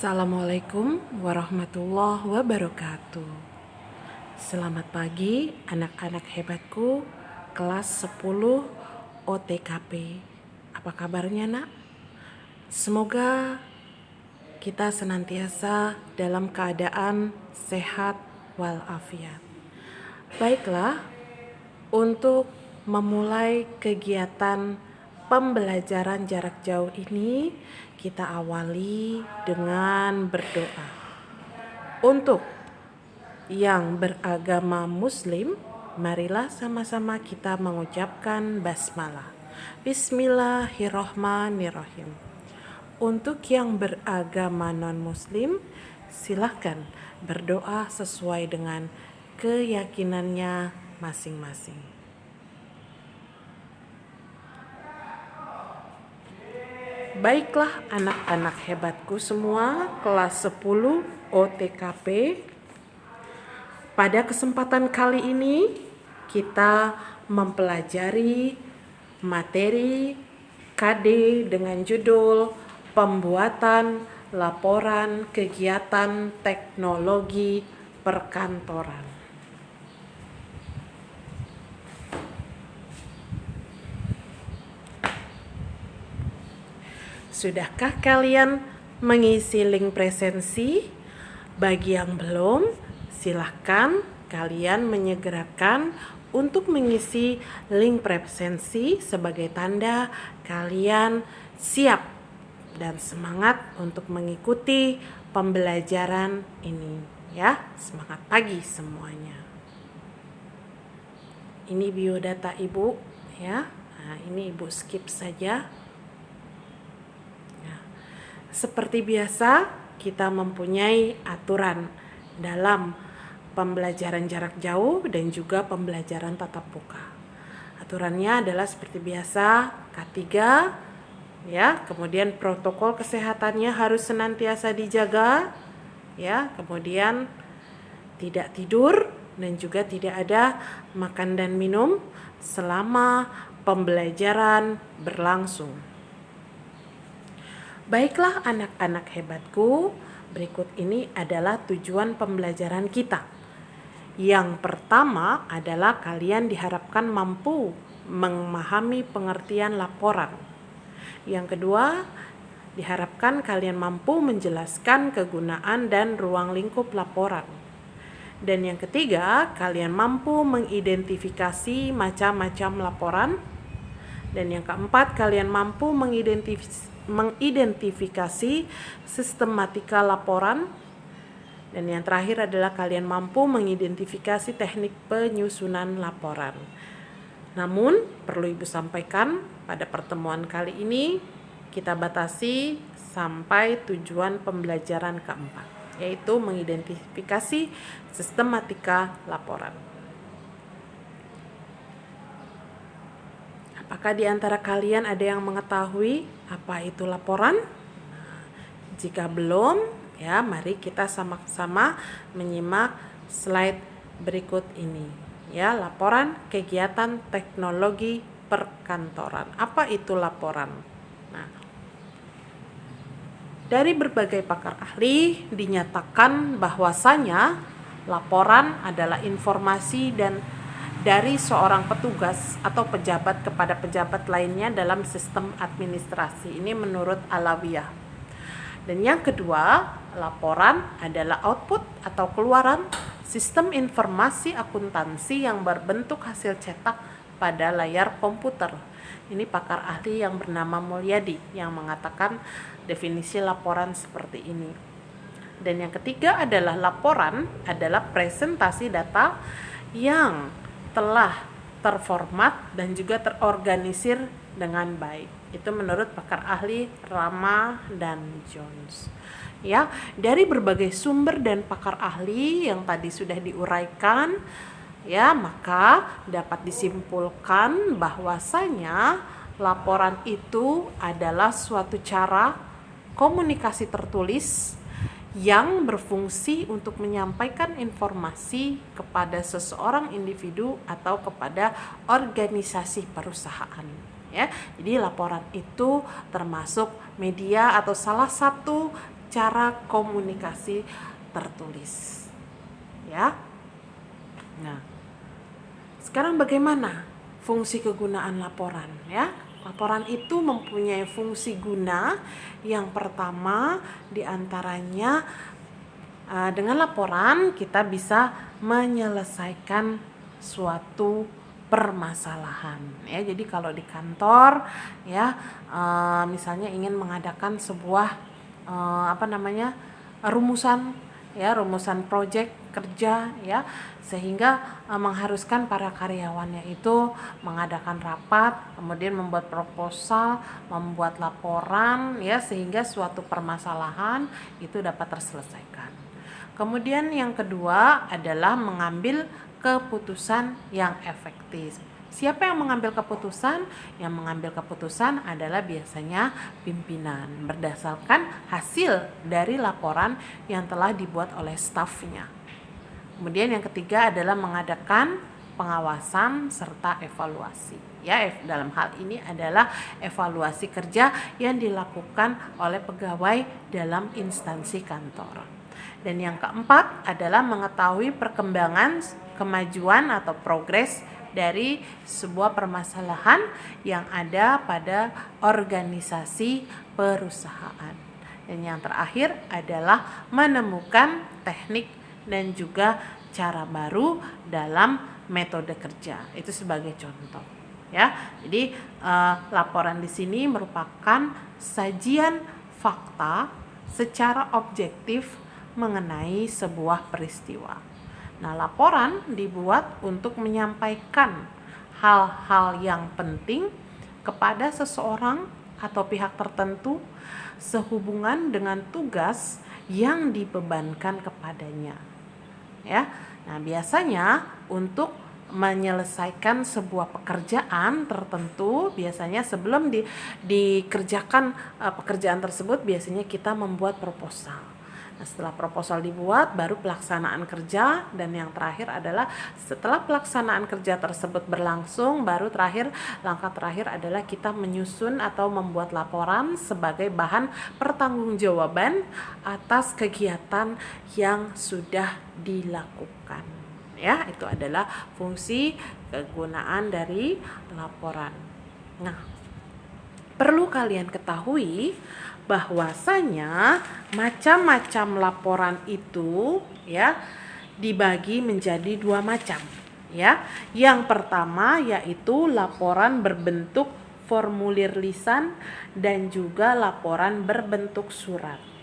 Assalamualaikum warahmatullahi wabarakatuh. Selamat pagi anak-anak hebatku kelas 10 OTKP. Apa kabarnya nak? Semoga kita senantiasa dalam keadaan sehat walafiat. Baiklah, untuk memulai kegiatan pembelajaran jarak jauh ini, kita awali dengan berdoa. Untuk yang beragama Muslim, marilah sama-sama kita mengucapkan basmalah. Bismillahirrohmanirrohim. Untuk yang beragama non-Muslim, silahkan berdoa sesuai dengan keyakinannya masing-masing. Baiklah anak-anak hebatku semua kelas 10 OTKP. Pada kesempatan kali ini kita mempelajari materi KD dengan judul pembuatan laporan kegiatan teknologi perkantoran. Sudahkah kalian mengisi link presensi? Bagi yang belum, silahkan kalian menyegerakan untuk mengisi link presensi sebagai tanda kalian siap dan semangat untuk mengikuti pembelajaran ini. Ya, semangat pagi semuanya. Ini biodata Ibu, ya. Nah, ini Ibu skip saja. Seperti biasa, kita mempunyai aturan dalam pembelajaran jarak jauh dan juga pembelajaran tatap muka. Aturannya adalah seperti biasa, K3, ya, kemudian protokol kesehatannya harus senantiasa dijaga, ya, kemudian tidak tidur dan juga tidak ada makan dan minum selama pembelajaran berlangsung. Baiklah anak-anak hebatku, berikut ini adalah tujuan pembelajaran kita. Yang pertama adalah kalian diharapkan mampu memahami pengertian laporan. Yang kedua, diharapkan kalian mampu menjelaskan kegunaan dan ruang lingkup laporan. Dan yang ketiga, kalian mampu mengidentifikasi macam-macam laporan. Dan yang keempat, kalian mampu mengidentifikasi sistematika laporan. Dan yang terakhir adalah kalian mampu mengidentifikasi teknik penyusunan laporan. Namun perlu Ibu sampaikan, pada pertemuan kali ini kita batasi sampai tujuan pembelajaran keempat, yaitu mengidentifikasi sistematika laporan. Apakah di antara kalian ada yang mengetahui apa itu laporan? Jika belum, ya mari kita sama-sama menyimak slide berikut ini. Ya, laporan kegiatan teknologi perkantoran. Apa itu laporan? Nah, dari berbagai pakar ahli dinyatakan bahwasanya laporan adalah informasi dan dari seorang petugas atau pejabat kepada pejabat lainnya dalam sistem administrasi. Ini menurut Alawiyah. Dan yang kedua, laporan adalah output atau keluaran sistem informasi akuntansi yang berbentuk hasil cetak pada layar komputer. Ini pakar ahli yang bernama Mulyadi yang mengatakan definisi laporan seperti ini. Dan yang ketiga adalah laporan adalah presentasi data yang telah terformat dan juga terorganisir dengan baik. Itu menurut pakar ahli Rama dan Jones. Ya, dari berbagai sumber dan pakar ahli yang tadi sudah diuraikan, ya, maka dapat disimpulkan bahwasanya laporan itu adalah suatu cara komunikasi tertulis yang berfungsi untuk menyampaikan informasi kepada seseorang individu atau kepada organisasi perusahaan. Ya, jadi laporan itu termasuk media atau salah satu cara komunikasi tertulis. Ya. Nah, sekarang bagaimana fungsi kegunaan laporan, ya? Laporan itu mempunyai fungsi guna. Yang pertama diantaranya, dengan laporan kita bisa menyelesaikan suatu permasalahan, ya. Jadi kalau di kantor, ya, misalnya ingin mengadakan sebuah rumusan, ya, rumusan proyek kerja, ya, sehingga mengharuskan para karyawannya itu mengadakan rapat, kemudian membuat proposal, membuat laporan, ya, sehingga suatu permasalahan itu dapat terselesaikan. Kemudian yang kedua adalah mengambil keputusan yang efektif. Siapa yang mengambil keputusan? Yang mengambil keputusan adalah biasanya pimpinan berdasarkan hasil dari laporan yang telah dibuat oleh stafnya. Kemudian yang ketiga adalah mengadakan pengawasan serta evaluasi. Ya, dalam hal ini adalah evaluasi kerja yang dilakukan oleh pegawai dalam instansi kantor. Dan yang keempat adalah mengetahui perkembangan, kemajuan atau progres dari sebuah permasalahan yang ada pada organisasi perusahaan. Dan yang terakhir adalah menemukan teknik dan juga cara baru dalam metode kerja. Itu sebagai contoh, ya. Jadi laporan di sini merupakan sajian fakta secara objektif mengenai sebuah peristiwa. Nah, laporan dibuat untuk menyampaikan hal-hal yang penting kepada seseorang atau pihak tertentu sehubungan dengan tugas yang dibebankan kepadanya. Ya. Nah, biasanya untuk menyelesaikan sebuah pekerjaan tertentu, biasanya sebelum dikerjakan pekerjaan tersebut, biasanya kita membuat proposal. Nah, setelah proposal dibuat, baru pelaksanaan kerja, dan yang terakhir adalah setelah pelaksanaan kerja tersebut berlangsung, baru langkah terakhir adalah kita menyusun atau membuat laporan sebagai bahan pertanggungjawaban atas kegiatan yang sudah dilakukan. Ya, itu adalah fungsi kegunaan dari laporan. Nah, perlu kalian ketahui bahwasanya macam-macam laporan itu, ya, dibagi menjadi dua macam, ya. Yang pertama yaitu laporan berbentuk formulir lisan dan juga laporan berbentuk surat.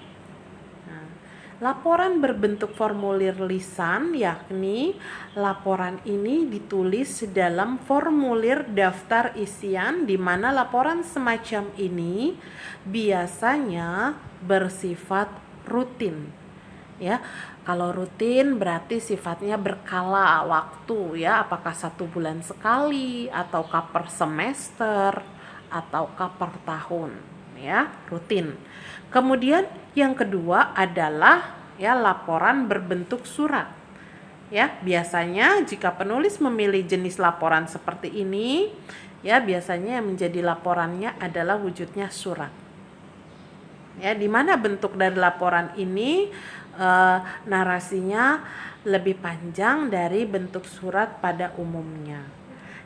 Laporan berbentuk formulir lisan, yakni laporan ini ditulis dalam formulir daftar isian, di mana laporan semacam ini biasanya bersifat rutin. Ya, kalau rutin berarti sifatnya berkala waktu, ya, apakah 1 bulan sekali, ataukah per semester, ataukah per tahun, ya, rutin. Kemudian yang kedua adalah, ya, laporan berbentuk surat. Ya, biasanya jika penulis memilih jenis laporan seperti ini, ya, biasanya yang menjadi laporannya adalah wujudnya surat. Ya, di mana bentuk dari laporan ini narasinya lebih panjang dari bentuk surat pada umumnya.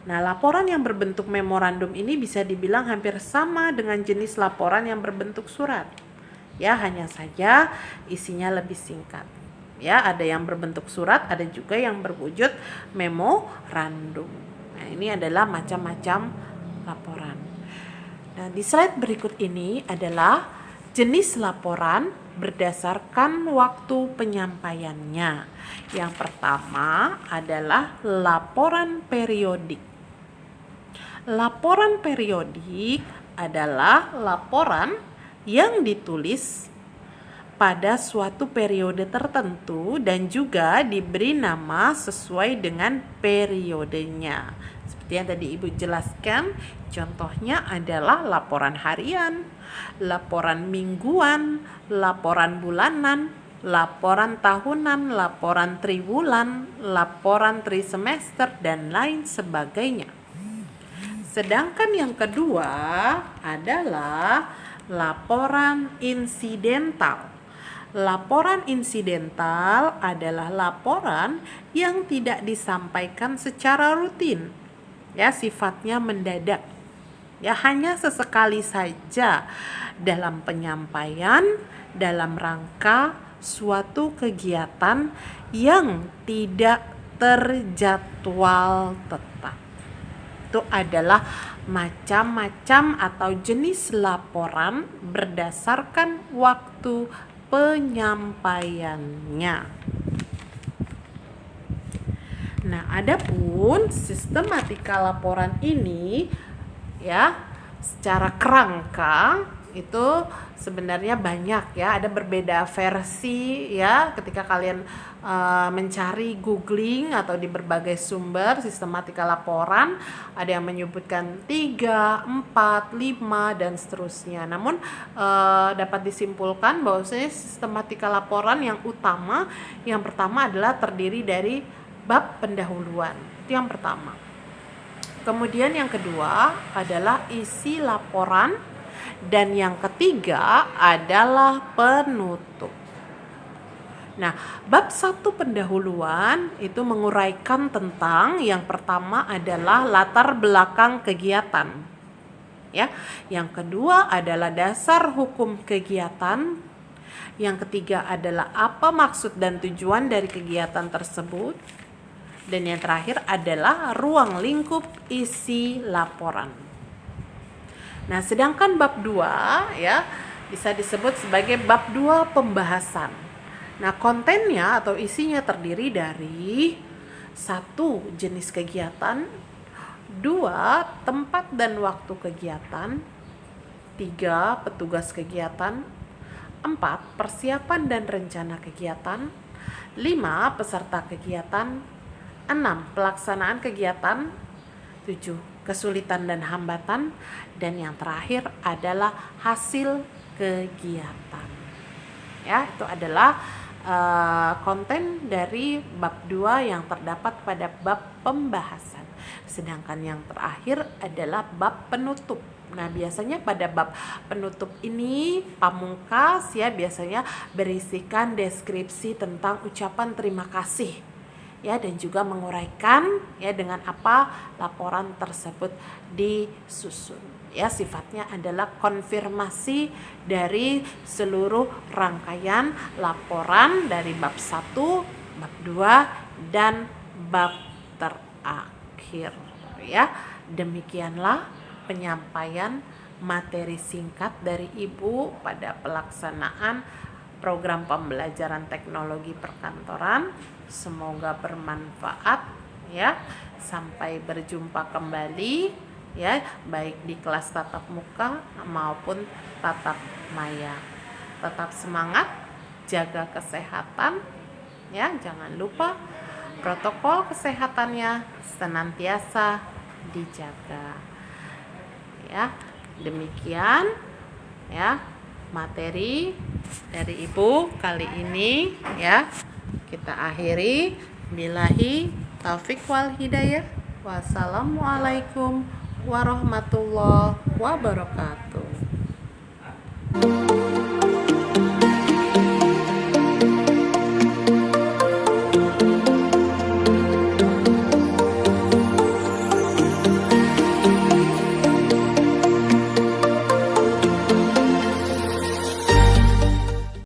Nah, laporan yang berbentuk memorandum ini bisa dibilang hampir sama dengan jenis laporan yang berbentuk surat. Ya, hanya saja isinya lebih singkat. Ya, ada yang berbentuk surat, ada juga yang berwujud memorandum. Nah, ini adalah macam-macam laporan. Nah, di slide berikut ini adalah jenis laporan berdasarkan waktu penyampaiannya. Yang pertama adalah laporan periodik. Laporan periodik adalah laporan yang ditulis pada suatu periode tertentu dan juga diberi nama sesuai dengan periodenya. Seperti yang tadi Ibu jelaskan, contohnya adalah laporan harian, laporan mingguan, laporan bulanan, laporan tahunan, laporan triwulan, laporan trisemester, dan lain sebagainya. Sedangkan yang kedua adalah laporan insidental. Laporan insidental adalah laporan yang tidak disampaikan secara rutin, ya, sifatnya mendadak, ya, hanya sesekali saja dalam penyampaian dalam rangka suatu kegiatan yang tidak terjadwal tetap. Itu adalah macam-macam atau jenis laporan berdasarkan waktu penyampaiannya. Nah, adapun sistematika laporan ini, ya, secara kerangka itu sebenarnya banyak, ya, ada berbeda versi, ya, ketika kalian mencari googling atau di berbagai sumber sistematika laporan, ada yang menyebutkan 3, 4, 5 dan seterusnya. Namun dapat disimpulkan bahwasanya sistematika laporan yang utama, yang pertama adalah terdiri dari bab pendahuluan. Itu yang pertama. Kemudian yang kedua adalah isi laporan, dan yang ketiga adalah penutup. Nah, bab 1 pendahuluan itu menguraikan tentang yang pertama adalah latar belakang kegiatan. Ya, yang kedua adalah dasar hukum kegiatan. Yang ketiga adalah apa maksud dan tujuan dari kegiatan tersebut. Dan yang terakhir adalah ruang lingkup isi laporan. Nah, sedangkan bab 2, ya, bisa disebut sebagai bab 2 pembahasan. Nah, kontennya atau isinya terdiri dari 1. Jenis kegiatan, 2. Tempat dan waktu kegiatan, 3. Petugas kegiatan, 4. Persiapan dan rencana kegiatan, 5. Peserta kegiatan, 6. Pelaksanaan kegiatan, 7. Kesulitan dan hambatan, dan yang terakhir adalah hasil kegiatan. Ya, itu adalah konten dari bab 2 yang terdapat pada bab pembahasan. Sedangkan yang terakhir adalah bab penutup. Nah, biasanya pada bab penutup ini pamungkas, ya, biasanya berisikan deskripsi tentang ucapan terima kasih, ya, dan juga menguraikan, ya, dengan apa laporan tersebut disusun. Ya, sifatnya adalah konfirmasi dari seluruh rangkaian laporan dari bab 1, bab 2 dan bab terakhir, ya. Demikianlah penyampaian materi singkat dari Ibu pada pelaksanaan program pembelajaran teknologi perkantoran. Semoga bermanfaat, ya. Sampai berjumpa kembali, ya, baik di kelas tatap muka maupun tatap maya. Tetap semangat, jaga kesehatan, ya, jangan lupa protokol kesehatannya senantiasa dijaga. Ya, demikian, ya, materi dari Ibu kali ini, ya. Kita akhiri, billahi taufik wal hidayah. Wassalamualaikum warahmatullahi wabarakatuh.